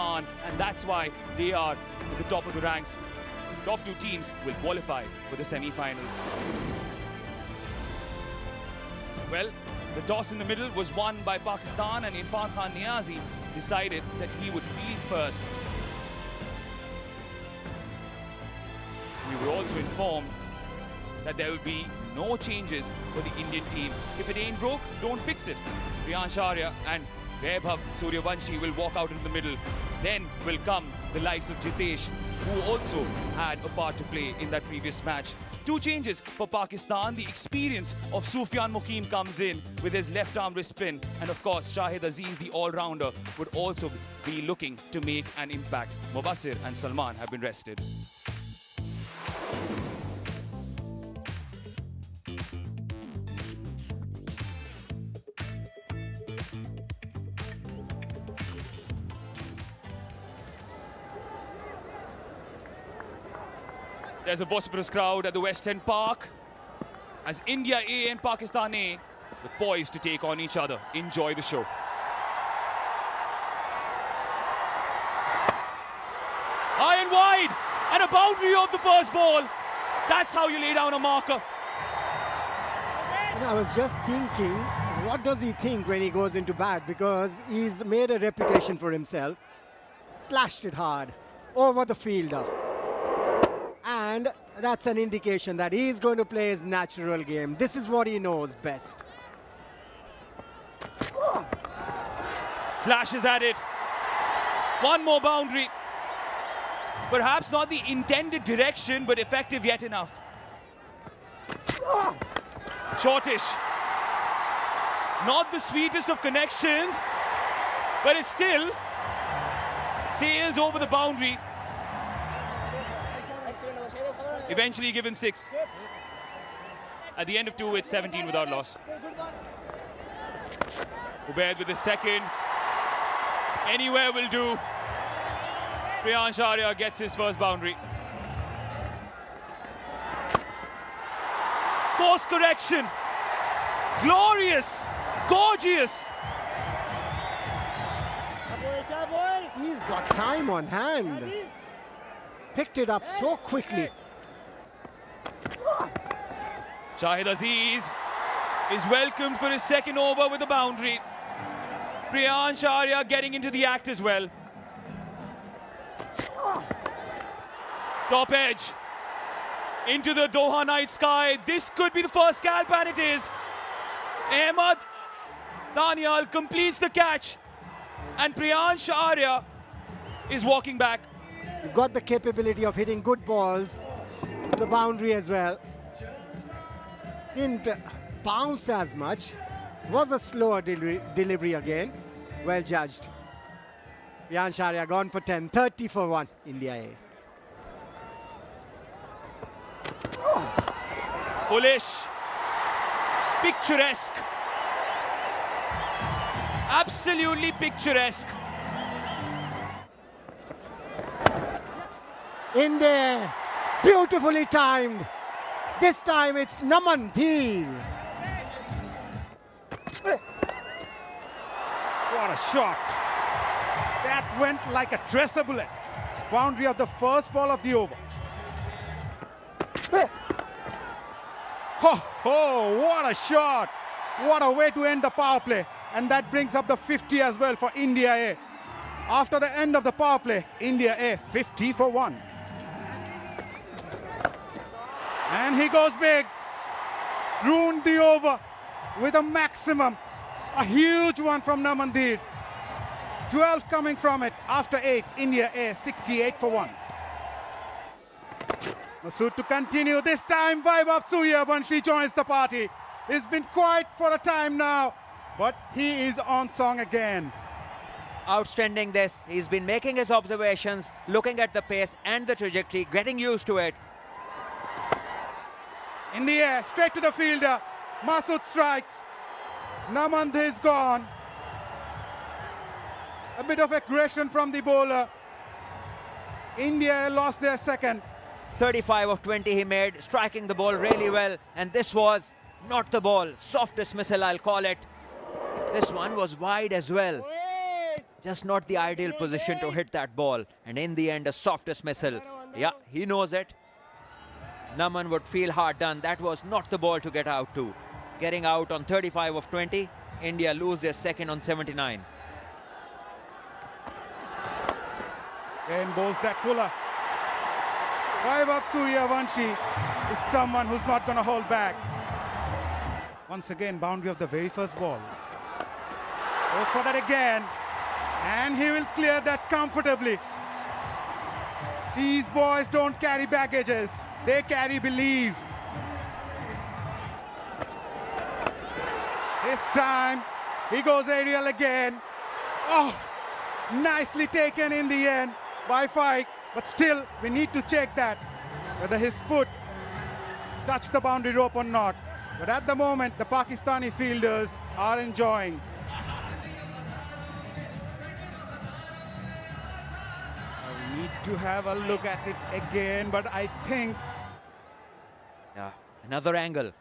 Oman, and that's why they are at the top of the ranks. Top two teams will qualify for the semi-finals. Well, the toss in the middle was won by Pakistan, and Irfan Khan Niazi decided that he would field first. We were also informed that there will be no changes for the Indian team. If it ain't broke, don't fix it. Priyansh Arya and Vaibhav Suryavanshi will walk out in the middle. Then will come the likes of Jitesh, who also had a part to play in that previous match. Two changes for Pakistan. The experience of Sufyan Muqim comes in with his left arm wrist spin. And of course, Shahid Aziz, the all-rounder, would also be looking to make an impact. Mubassir and Salman have been rested. There's a vociferous crowd at the West End Park as India A and Pakistan A are poised to take on each other. Enjoy the show. High and wide, and a boundary of the first ball. That's how you lay down a marker. And I was just thinking, what does he think when he goes into bat? Because he's made a reputation for himself. Slashed it hard over the fielder. And that's an indication that he's going to play his natural game. This is what he knows best. Slashes at it. One more boundary. Perhaps not the intended direction, but effective yet enough. Shortish. Not the sweetest of connections, but it still sails over the boundary. Eventually given 6. At the end of 2, it's 17 without loss. Ubaid with the second. Anywhere will do. Priyansh Arya gets his first boundary. Course correction. Glorious. Gorgeous. He's got time on hand. Picked it up so quickly. Shahid Aziz is welcomed for his second over with a boundary. Priyansh Arya getting into the act as well. Top edge. Into the Doha night sky. This could be the first scalp, and it is. Ahmed Daniel completes the catch. And Priyansh Arya is walking back. You've got the capability of hitting good balls to the boundary as well. Didn't bounce as much. Was a slower delivery again. Well judged. Priyansh Arya gone for 10. 30 for 1. India A. Bullish. Picturesque. Absolutely picturesque. In there. Beautifully timed. This time it's Naman Dhir. What a shot. That went like a tracer bullet. Boundary of the first ball of the over. Oh, what a shot. What a way to end the power play. And that brings up the 50 as well for India A. After the end of the power play, India A 50 for 1. And he goes big. Ruined the over with a maximum. A huge one from Naman Dhir. 12 coming from it after 8. India A 68 for 1. Masood to continue. This time Vaibhav Suryavanshi joins the party. It's been quiet for a time now, but he is on song again. Outstanding this. He's been making his observations, looking at the pace and the trajectory, getting used to it. In the air, straight to the fielder. Masood strikes. Naman Dhir is gone. A bit of aggression from the bowler. India lost their second. 35 of 20 he made, striking the ball really well. And this was not the ball. Soft dismissal, I'll call it. This one was wide as well. Just not the ideal position to hit that ball. And in the end, a softest missile. Yeah, he knows it. Naman would feel hard done. That was not the ball to get out to. Getting out on 35 of 20. India lose their second on 79. Then bowls that Fuller. Vaibhav Suryavanshi is someone who's not going to hold back. Once again, boundary of the very first ball. Goes for that again. And he will clear that comfortably. These boys don't carry baggages. They carry belief. This time, he goes aerial again. Oh, nicely taken in the end by Fike. But still, we need to check that, whether his foot touched the boundary rope or not. But at the moment, the Pakistani fielders are enjoying. We need to have a look at it again, but I think... Yeah, another angle.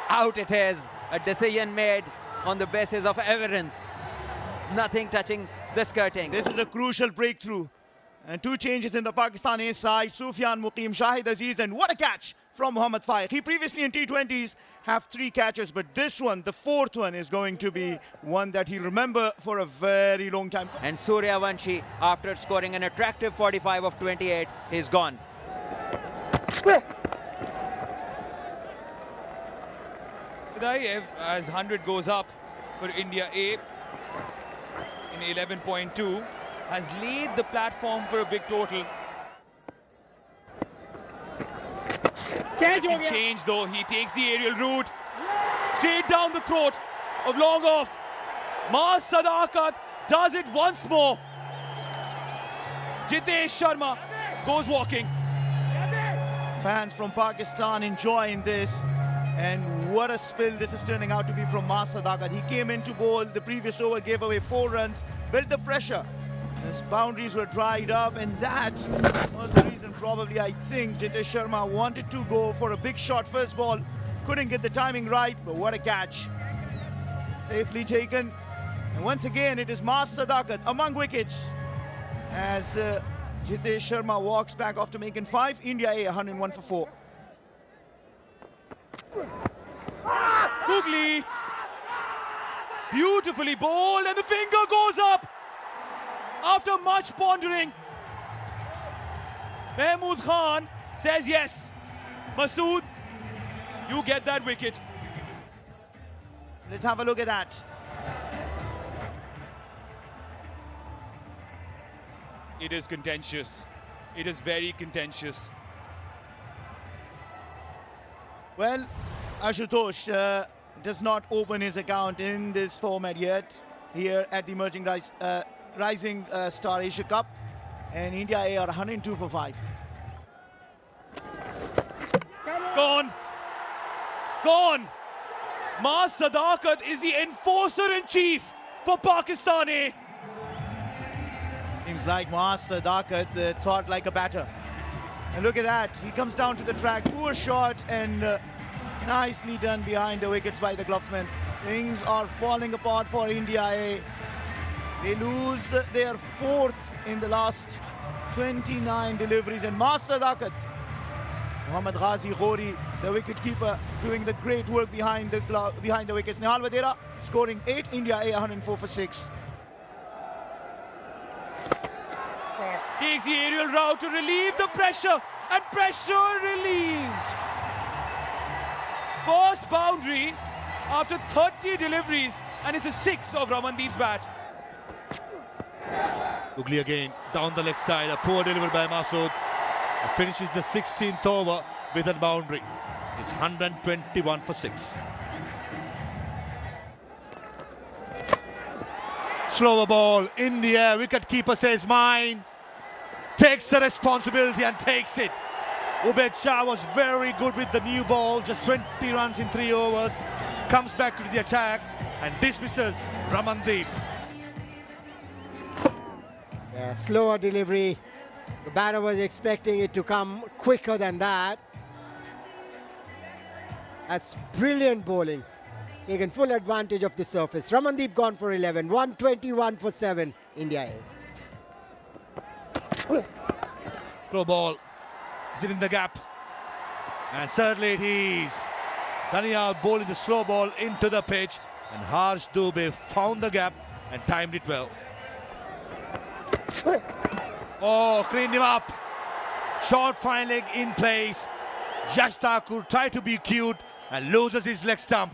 Out it is. A decision made on the basis of evidence. Nothing touching the skirting. This is a crucial breakthrough. And two changes in the Pakistani side. Sufyan Muqim, Shahid Aziz, and what a catch from Mohammad Faiq. He previously in T20s have 3 catches, but this one, the 4th one, is going to be one that he'll remember for a very long time. And Suryavanshi, after scoring an attractive 45 of 28, is gone. Vidayev, as 100 goes up for India A in 11.2, has laid the platform for a big total. He changed though, he takes the aerial route, straight down the throat of long off. Maaz Sadakat does it once more. Jitesh Sharma goes walking. Fans from Pakistan enjoying this. And what a spill this is turning out to be from Maaz Sadakat. He came into bowl, the previous over gave away 4 runs, built the pressure. His boundaries were dried up, and that was the reason probably I think Jitesh Sharma wanted to go for a big shot first ball. Couldn't get the timing right, but what a catch. Safely taken. And once again, it is Maaz Sadakat among wickets as Jitesh Sharma walks back after making 5. India A 101 for 4. Googly, beautifully bowled, and the finger goes up after much pondering. Mahmood Khan says yes. Masood, you get that wicket. Let's have a look at that. It is contentious. It is very contentious. Well, Ashutosh does not open his account in this format yet here at the Emerging Rising Star Asia Cup, and India A are 102 for 5. Gone. Gone. Maaz Sadakat is the enforcer-in-chief for Pakistan A. Seems like Maaz Sadakat thought like a batter. And look at that, he comes down to the track, poor shot, and nicely done behind the wickets by the glovesman. Things are falling apart for India A. They lose their 4th in the last 29 deliveries, and Maaz Sadakat, Mohammad Ghazi Ghori, the wicketkeeper, doing the great work behind the wickets. Nihal Vadera scoring 8, India A 104 for 6. Takes the aerial route to relieve the pressure, and pressure released. First boundary after 30 deliveries, and it's a 6 of Ramandeep's bat. Googly again down the leg side, a poor delivery by Masood. Finishes the 16th over with a boundary. It's 121 for 6. Slower ball in the air, wicket keeper says mine. Takes the responsibility and takes it. Ubaid Shah was very good with the new ball, just 20 runs in 3 overs. Comes back to the attack and dismisses Ramandeep. Yeah, slower delivery. The batter was expecting it to come quicker than that. That's brilliant bowling. Taken full advantage of the surface. Ramandeep gone for 11. 121 for 7. India A. Throw ball. Is it in the gap? And certainly it is. Danial bowling the slow ball into the pitch, and Harsh Dubey found the gap and timed it well. Oh, cleaned him up. Short fine leg in place. Yash Thakur tried to be cute and loses his leg stump.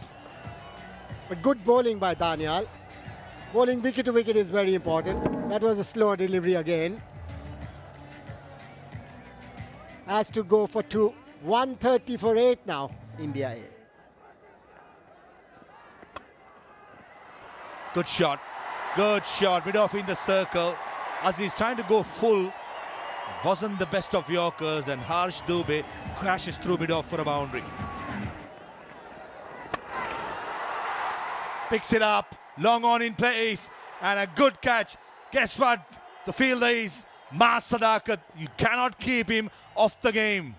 But good bowling by Danial. Bowling wicket to wicket is very important. That was a slow delivery again. Has to go for 2. 130 for 8 now. India A. Good shot. Good shot. Mid off in the circle. As he's trying to go full. Wasn't the best of Yorkers, and Harsh Dubey crashes through mid off for a boundary. Picks it up. Long on in place. And a good catch. Guess what? The fielder is Mas Sadakat. You cannot keep him off the game.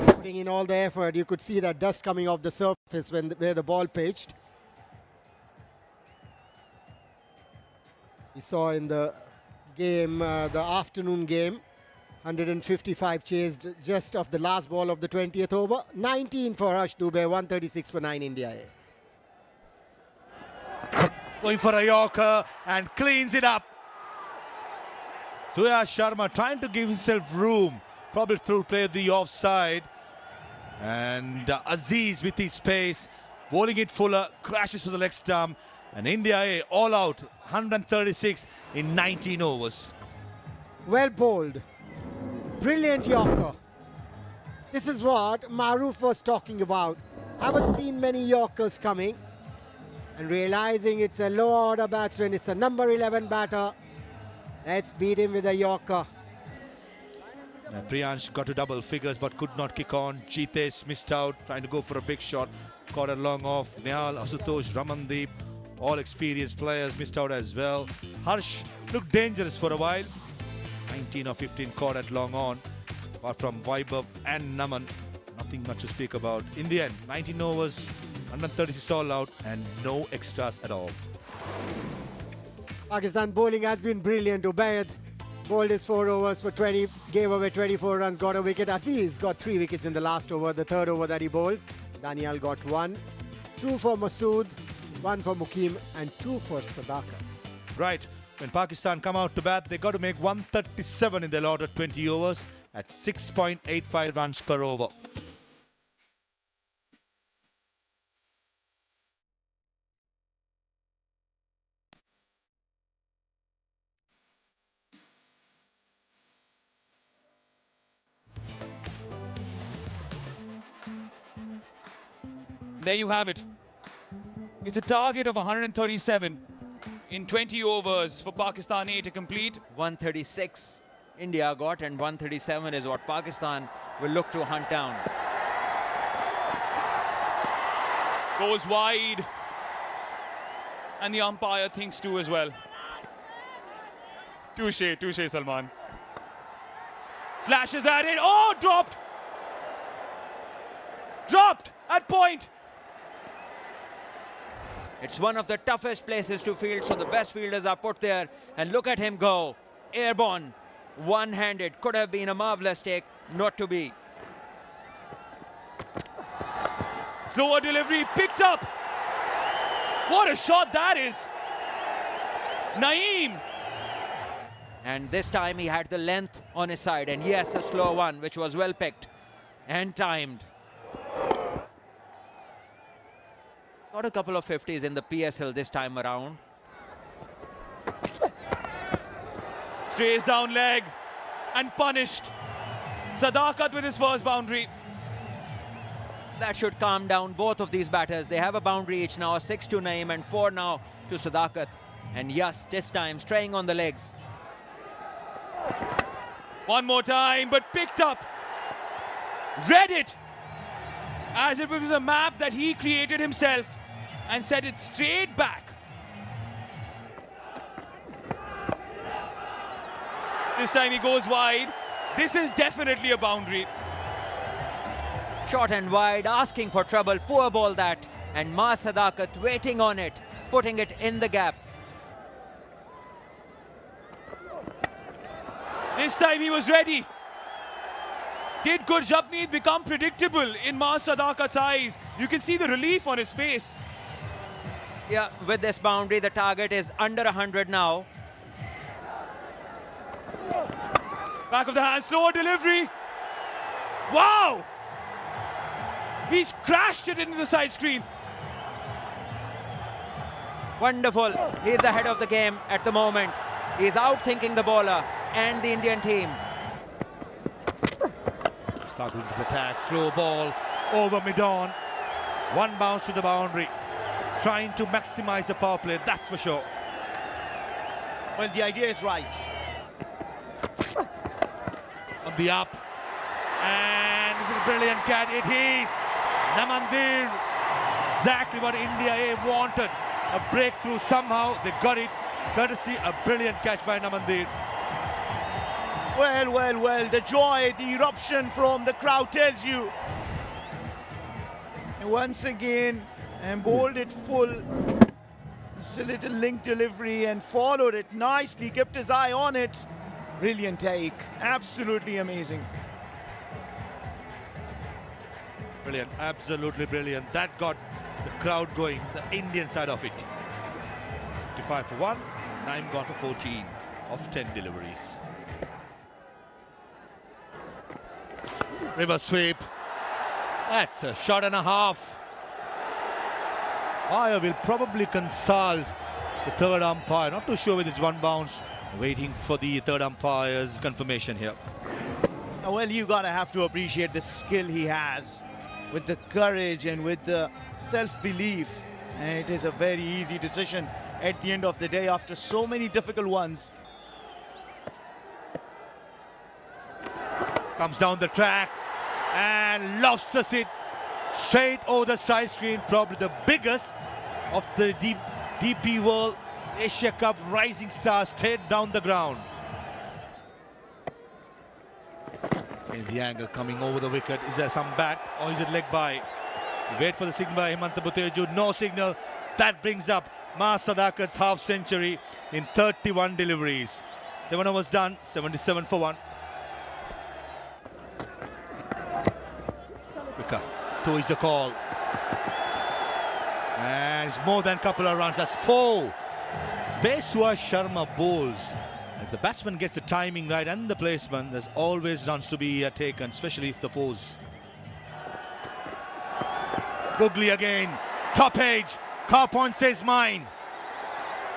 Putting in all the effort, you could see that dust coming off the surface where the ball pitched. We saw in the game, the afternoon game, 155 chased just off the last ball of the 20th over. 19 for Harsh Dubey, 136 for 9 India A. Going for a Yorker and cleans it up. Suyash Sharma trying to give himself room, probably through play the offside. And Aziz with his pace, bowling it fuller, crashes to the leg stump. And India A all out, 136 in 19 overs. Well bowled. Brilliant Yorker. This is what Maruf was talking about. Haven't seen many Yorkers coming. And realizing it's a low order batsman, it's a number 11 batter. Let's beat him with a Yorker. Priyansh got to double figures but could not kick on. Jitesh missed out, trying to go for a big shot. Caught it long off. Nehal, Asutosh, Ramandeep, all experienced players missed out as well. Harsh looked dangerous for a while. 19 or 15 caught at long on. Apart from Vaibhav and Naman, nothing much to speak about. In the end, 19 overs, 136 all out and no extras at all. Pakistan bowling has been brilliant. Ubaid bowled his 4 overs for 20, gave away 24 runs, got a wicket. Aziz got 3 wickets in the last over, the third over that he bowled. Danial got 1. 2 for Masood, 1 for Mukim and 2 for Sadakat. Right, when Pakistan come out to bat, they got to make 137 in their allotted 20 overs at 6.85 runs per over. There you have it. It's a target of 137 in 20 overs for Pakistan A to complete. 136 India got, and 137 is what Pakistan will look to hunt down. Goes wide. And the umpire thinks too as well. Touche Salman. Slashes at it. Oh, dropped! Dropped at point. It's one of the toughest places to field, so the best fielders are put there. And look at him go. Airborne, one-handed. Could have been a marvelous take, not to be. Slower delivery, picked up. What a shot that is. Naeem. And this time he had the length on his side. And yes, a slow one, which was well picked and timed. Got a couple of 50s in the PSL this time around. Strays down leg and punished. Sadakat with his first boundary. That should calm down both of these batters. They have a boundary each now, 6 to Naeem and 4 now to Sadakat. And yes, this time straying on the legs. One more time, but picked up. Read it as if it was a map that he created himself and set it straight back. This time he goes wide. This is definitely a boundary. Short and wide, asking for trouble. Poor ball that. And Ma Sadakat waiting on it, putting it in the gap. This time he was ready. Did Gurjapneet become predictable in Ma Sadakat's eyes? You can see the relief on his face. Yeah, with this boundary, the target is under 100 now. Back of the hand, slower delivery. Wow! He's crashed it into the side screen. Wonderful. He's ahead of the game at the moment. He's outthinking the bowler and the Indian team. Starting to attack, slow ball over mid-on. One bounce to the boundary. Trying to maximize the power play, that's for sure. Well, the idea is right. On the up. And this is a brilliant catch. It is Namandir. Exactly what India A wanted. A breakthrough somehow. They got it. Courtesy, a brilliant catch by Namandir. Well, well, well, the joy, the eruption from the crowd tells you. And once again, and bowled it full. Just a little link delivery and followed it nicely, kept his eye on it. Brilliant take, absolutely amazing. Brilliant, absolutely brilliant. That got the crowd going, the Indian side of it. 55 for 1, 9 gone for 14 of 10 deliveries. River sweep. That's a shot and a half. I will probably consult the third umpire. Not too sure with this one bounce. Waiting for the third umpire's confirmation here. Well, you gotta have to appreciate the skill he has, with the courage and with the self-belief. And it is a very easy decision at the end of the day after so many difficult ones. Comes down the track and lobsters it straight over the side screen. Probably the biggest of the DP World Asia Cup rising star, straight down the ground. Is the angle coming over the wicket? Is there some bat or is it leg by? Wait for the signal by Hemanta Buteju. No signal. That brings up Ma Sadakat's half century in 31 deliveries. 7 overs done, 77 for 1. Wicker, 2 is the call. And it's more than a couple of runs. That's 4. Peswa Sharma bowls. If the batsman gets the timing right and the placement, there's always runs to be taken, especially if the fours. Googly again. Top edge. Car point says mine.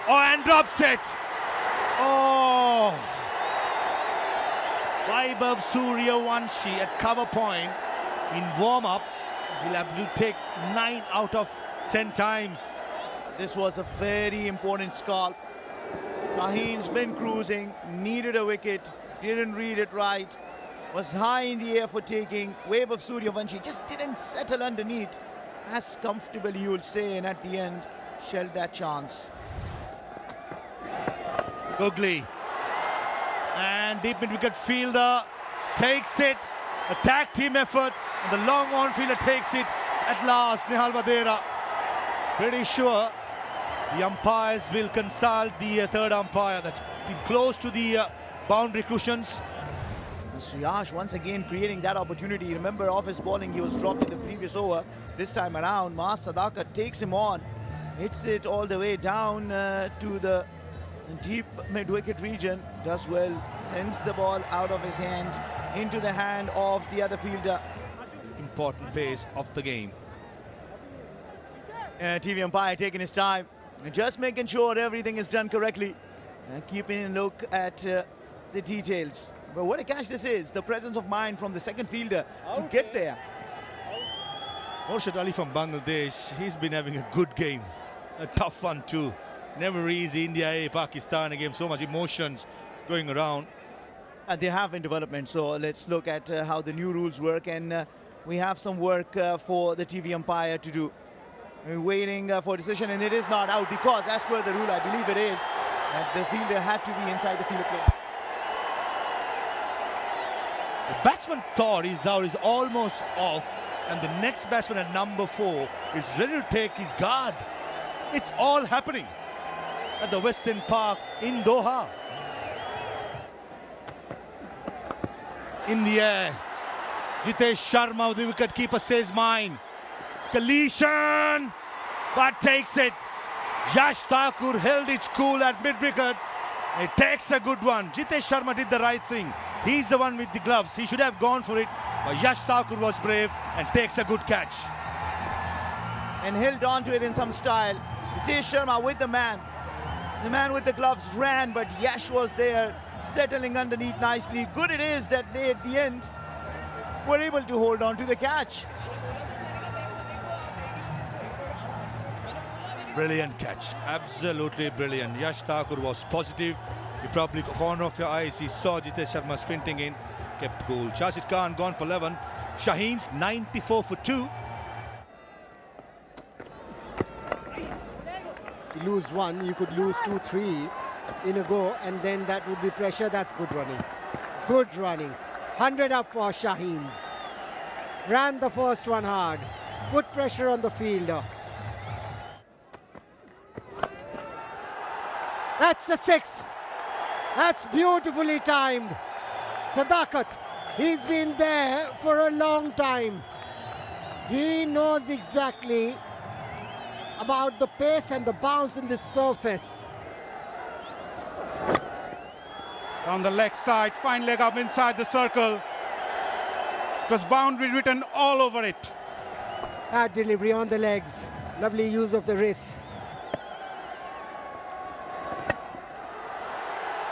Oh, and drops it. Oh. Vaibhav Suryavanshi at cover point in warm-ups. He'll have to take 9 out of 10 times. This was a very important scalp. Shaheen's been cruising, needed a wicket, didn't read it right, was high in the air for taking. Vaibhav Suryavanshi just didn't settle underneath as comfortably, you will say, and at the end shelled that chance. Googly. And deep mid-wicket fielder takes it. A tag team effort. And the long on fielder takes it at last. Nihal Vadera. Pretty sure the umpires will consult the third umpire that's been close to the boundary cushions. And Suyash once again creating that opportunity. Remember, off his bowling, he was dropped in the previous over. This time around, Ma Sadakat takes him on, hits it all the way down to the deep mid-wicket region. Does well, sends the ball out of his hand into the hand of the other fielder. Important phase of the game. TV umpire taking his time, just making sure everything is done correctly, and keeping a look at the details. But what a catch this is, the presence of mind from the second fielder to get there. Morshad Ali from Bangladesh, he's been having a good game. A tough one too. Never easy. India A, Pakistan, a game, so much emotions going around. And they have in development, so let's look at how the new rules work, and we have some work for the TV umpire to do. We're waiting for a decision, and it is not out because, as per the rule, I believe it is, that the fielder had to be inside the field of play. The batsman thought his out is almost off, and the next batsman at number 4 is ready to take his guard. It's all happening at the Western Park in Doha. In the air, Jitesh Sharma, the wicketkeeper, says mine. Collision, but takes it. Yash Thakur held its cool at mid-wicket. It takes a good one. Jitesh Sharma did the right thing. He's the one with the gloves. He should have gone for it, but Yash Thakur was brave and takes a good catch. And held on to it in some style. Jitesh Sharma with the man. The man with the gloves ran, but Yash was there, settling underneath nicely. Good it is that they, at the end, were able to hold on to the catch. Brilliant catch, absolutely brilliant. Yash Thakur was positive. You probably corner of your eyes, he saw Jitesh Sharma sprinting in, kept cool. Shashid Khan gone for 11. Shaheen's 94 for 2. You lose one, you could lose 2, 3 in a go, and then that would be pressure. That's good running. Good running. 100 up for Shaheens. Ran the first one hard. Put pressure on the fielder. That's a 6. That's beautifully timed. Sadakat, he's been there for a long time. He knows exactly about the pace and the bounce in this surface. On the leg side, fine leg up inside the circle. It was boundary written all over it. That delivery on the legs. Lovely use of the wrist.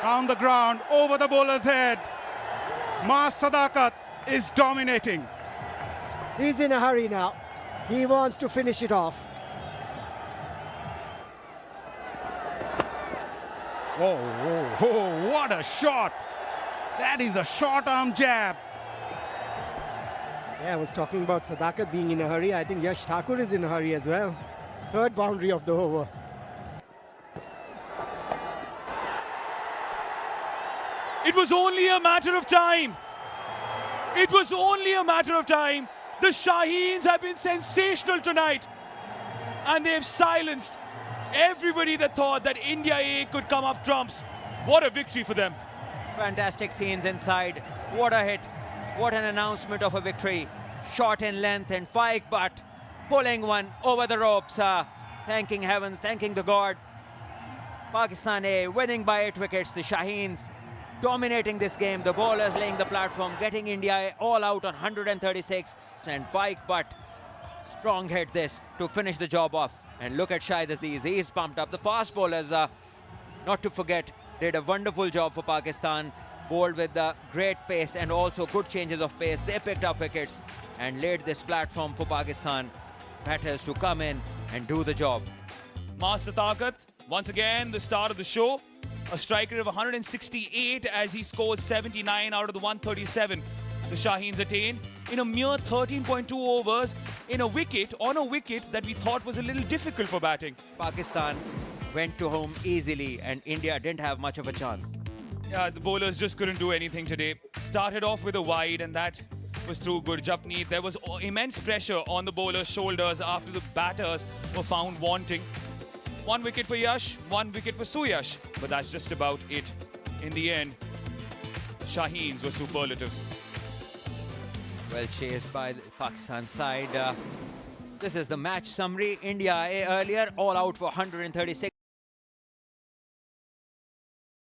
On the ground, over the bowler's head. Mas Sadakat is dominating. He's in a hurry now. He wants to finish it off. Oh, oh, oh, what a shot. That is a short arm jab. Yeah, I was talking about Sadakat being in a hurry. I think Yash Thakur is in a hurry as well. Third boundary of the over. It was only a matter of time. It was only a matter of time. The Shaheens have been sensational tonight. And they've silenced everybody that thought that India A could come up trumps. What a victory for them. Fantastic scenes inside. What a hit. What an announcement of a victory. Short in length and Faik Butt pulling one over the ropes. Thanking heavens, thanking the God. Pakistan A winning by 8 wickets. The Shaheens dominating this game. The bowlers laying the platform, getting India all out on 136. And Faik Butt strong hit this to finish the job off. And look at Shahid Aziz, he is pumped up. The fast bowlers, not to forget, did a wonderful job for Pakistan. Bowled with great pace and also good changes of pace. They picked up wickets and laid this platform for Pakistan batters to come in and do the job. Mas Sadakat, once again, the star of the show. A striker of 168 as he scores 79 out of the 137 the Shaheens attained in a mere 13.2 overs on a wicket that we thought was a little difficult for batting. Pakistan went to home easily and India didn't have much of a chance. Yeah, the bowlers just couldn't do anything today. Started off with a wide and that was through Gurjapneet. There was immense pressure on the bowlers' shoulders after the batters were found wanting. 1 wicket for Yash, 1 wicket for Suyash, but that's just about it. In the end, Shaheens were superlative. Well chased by the Pakistan side. This is the match summary. India earlier all out for 136.